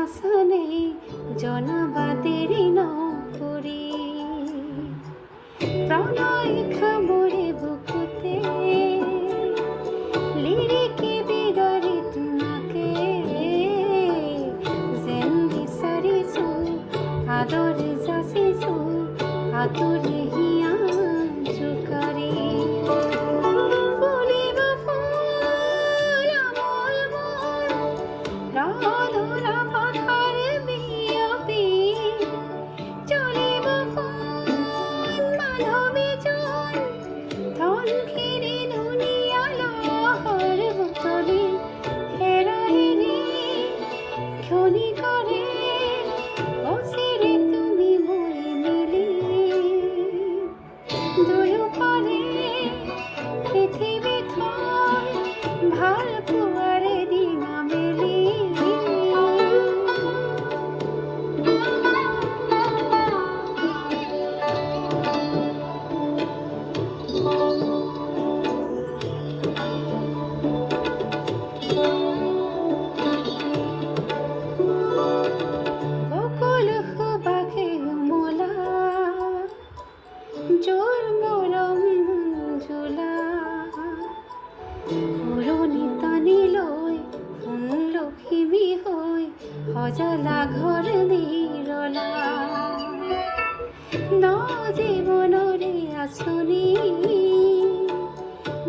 আশানে জনাবাদেরই নকরি প্রণয় খামরে বুকুতে লিরিকে বিদরে তোমাকে যেন বিচাৰিছো আদৰে যাচিছো আতুৰে হিয়া জোকাৰি ফুলিব ফুল আমোল মোৰ ৰাধৰা পথাৰে বিয়পি চলিব সোণ মাধৱী জোন ধনশিৰি ধুনীয়া লহৰ বুটলি হেৰা হেৰি ক্ষণি কৰে অচিৰে তুমি মই মিলি দুয়োপাৰে পৃথিৱী থৈ ভাল পোৱাৰে দিনা মেলি বকুল সুবাসে উমলা জোৰ মৰম জোলা পুৰণি টানি লৈ সোণ লখিমী হৈ সজলা ঘৰ নিৰলা ন জীৱনৰে আঁচনি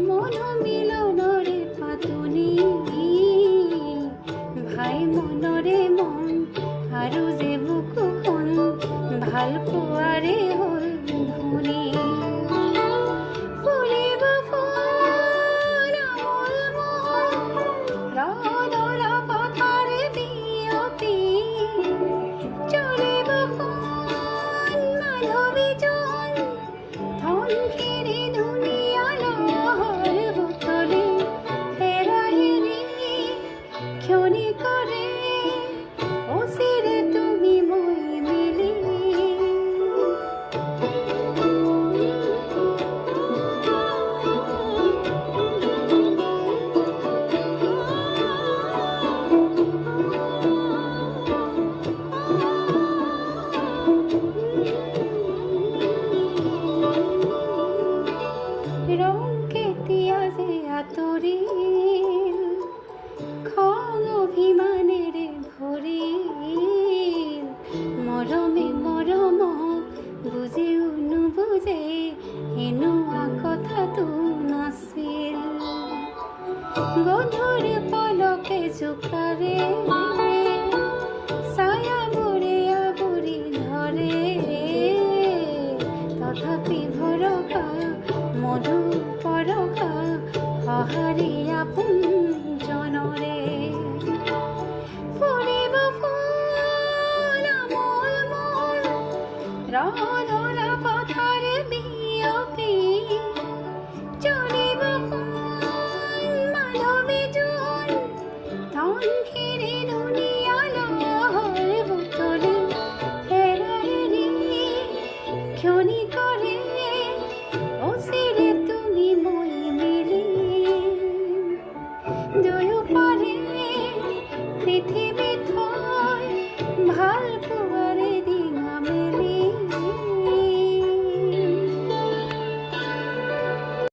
মনো মিলনৰে পাতনি ভাই মনৰে মন আৰু যে বুকুখন ভাল পোৱাৰে হ'ল ধনী ফুলিব ফুল আমোল মোৰ ৰধৰা পথাৰে বিয়পি চলিব সোণ মাধৱী জোন ধনশিৰি ধুনীয়া লহৰ বুটলি হেৰা হেৰি ক্ষণি কৰে অচিৰে তুমি মই মিলি ৰং কেতিয়া যে আঁতৰিল খং অভিমানেৰে ভৰিল মৰমে মৰমক বুজিও নুবুজে এনেকুৱা কথাটো নাছিল গধুৰ পলকে জোকাৰে ছায়াবোৰে আৱৰি ধৰে তথাপি ভৰসা মধু পৰসা সঁহাৰি